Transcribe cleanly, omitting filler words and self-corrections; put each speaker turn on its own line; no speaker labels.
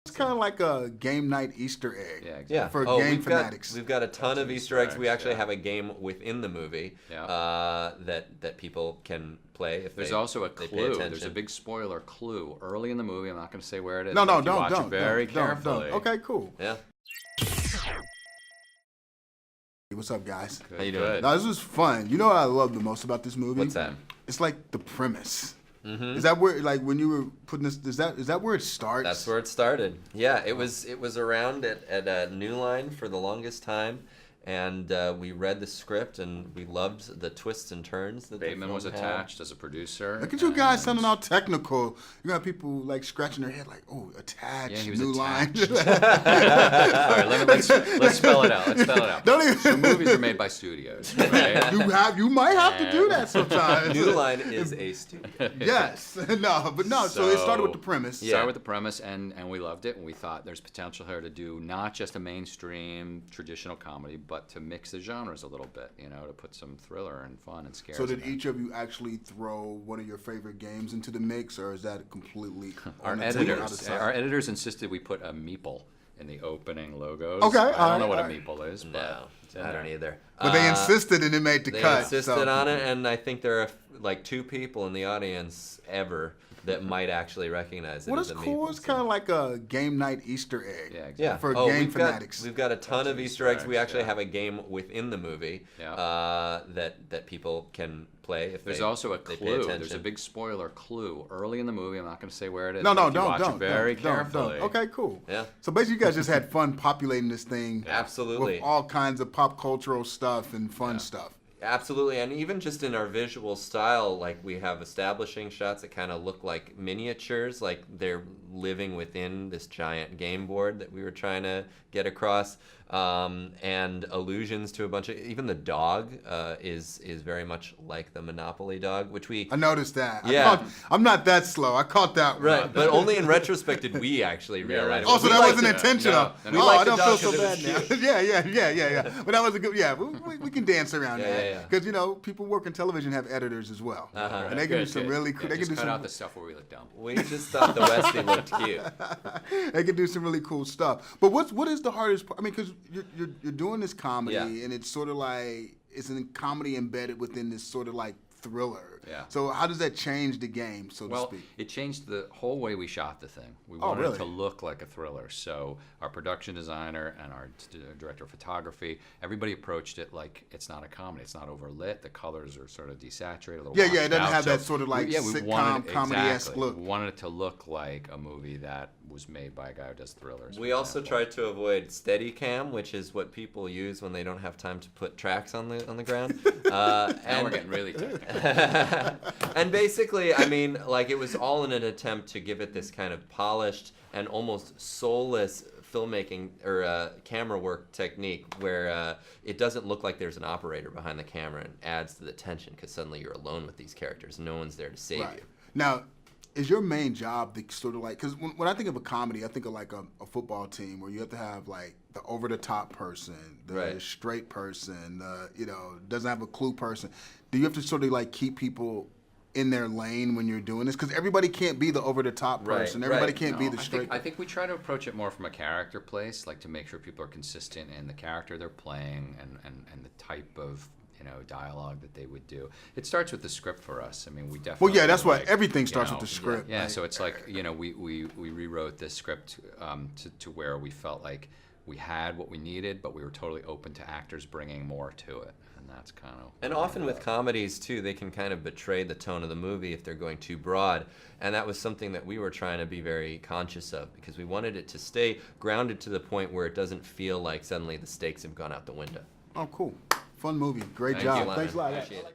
It's kind of like a game night Easter egg.
Yeah, exactly.
For game fanatics.
We've got a ton of Easter eggs. We actually have a game within the movie that people can play if
There's
they
also a
they pay
clue.
attention.
There's a big spoiler clue early in the movie. I'm not going to say where it is.
No,
but if you
don't
watch it very carefully.
Okay, cool.
Yeah.
What's up, guys?
Good,
How you doing?
Now, this was fun. You know what I love the most about this movie?
What's that?
It's like the premise.
Mm-hmm.
Is that where, like, when you were putting this? Is that where it starts?
That's where it started. Yeah, it was around at New Line for the longest time, and we read the script and we loved the twists and turns that
Bateman was
had.
attached as a producer.
Look at you guys sounding all technical. You got people like scratching their head, like, "Oh, attached,
Yeah, he was
New
attached.
Line."
All right, let's spell it out. Let's spell it out.
Don't even.
So movies are made by studios, right?
You might have to do that sometimes.
New Line is a studio.
Yes. No. So it started with the premise.
Started with the premise, and we loved it, and we thought there's potential here to do not just a mainstream traditional comedy, but to mix the genres a little bit, to put some thriller and fun and scares.
So did
in there.
each of you actually throw one of your favorite games into the mix, or is that completely
Our
on the table out of
editors,
sight?
our editors insisted we put a meeple in the opening logos.
Okay,
I don't know what a
alright.
meeple is, but
No,
it's in
I don't
there.
either.
But they insisted and it made the
They
cut.
insisted
so.
on it, and I think there are like 2 people in the audience ever that might actually recognize it.
What
as
is
a
cool?
Meeple.
It's kind of like a game night Easter egg.
Yeah, exactly.
Yeah.
For
Oh,
game
we've
fanatics.
We've got a ton of Easter eggs. We actually
yeah.
have a game within the movie that people can play if
There's
they
also a
they pay
clue.
attention.
There's a big spoiler clue early in the movie. I'm not going to say where it is.
No,
but
no,
if you watch
don't.
it very
don't.
carefully.
Okay, cool.
Yeah.
So basically, you guys just had fun populating this thing.
Absolutely.
With all kinds of pop cultural stuff and fun stuff.
Absolutely, and even just in our visual style, like we have establishing shots that kind of look like miniatures, like they're living within this giant game board that we were trying to get across, and allusions to a bunch of, even the dog is very much like the Monopoly dog, which we...
I noticed that.
Yeah.
I'm not that slow. I caught that one.
Right, but only in retrospect did we actually realize.
Oh, so
We
that
liked
wasn't
it.
intentional.
No,
we
Oh,
liked
I
the
don't
dog
feel so
'cause
bad
it
now.
was
Yeah. But that was a good. Yeah, we can dance around
Yeah,
that
yeah.
because people work in television have editors as well,
Uh-huh.
and they can do
Good,
some
good.
really.
Yeah,
They can
just
do
cut
some.
out the stuff where we look dumb.
We just thought the Westie looked cute.
They can do some really cool stuff. But what is the hardest part? I mean, because you're doing this comedy,
Yeah.
and it's sort of like it's a comedy embedded within this sort of like thriller.
Yeah.
So how does that change the game, so to
Well,
speak?
it changed the whole way we shot the thing. We
Oh,
wanted
really?
it to look like a thriller. So our production designer and our director of photography, everybody approached it like it's not a comedy. It's not overlit. The colors are sort of desaturated. A little
Yeah, it
washed
doesn't
out.
have
So
that sort of like
we
sitcom
wanted
comedy-esque
exactly.
look.
We wanted it to look like a movie that was made by a guy who does thrillers.
We
for
also
example.
tried to avoid Steadicam, which is what people use when they don't have time to put tracks on the ground.
Now
And
we're getting really technical.
and basically, I mean, like it was all in an attempt to give it this kind of polished and almost soulless filmmaking or camera work technique where it doesn't look like there's an operator behind the camera and adds to the tension because suddenly you're alone with these characters. No one's there to save you.
Now, is your main job the sort of like, because when I think of a comedy, I think of like a football team where you have to have like the over the top person, the
Right.
straight person, doesn't have a clue person. Do you have to sort of like keep people in their lane when you're doing this? Because everybody can't be the over the top
Right,
person. Everybody
right.
can't be
No,
the straight.
I think we try to approach it more from a character place, like to make sure people are consistent in the character they're playing and the type of dialogue that they would do. It starts with the script for us. I mean, we definitely.
Well, yeah, that's why
like,
everything starts
you
with
know,
the script.
Yeah,
right?
so it's like we rewrote this script to where we felt like we had what we needed, but we were totally open to actors bringing more to it, and that's kind of.
And often with comedies too, they can kind of betray the tone of the movie if they're going too broad. And that was something that we were trying to be very conscious of because we wanted it to stay grounded to the point where it doesn't feel like suddenly the stakes have gone out the window.
Oh, cool. Fun movie. Great
Thank
job.
you.
Thanks a lot.
Appreciate it.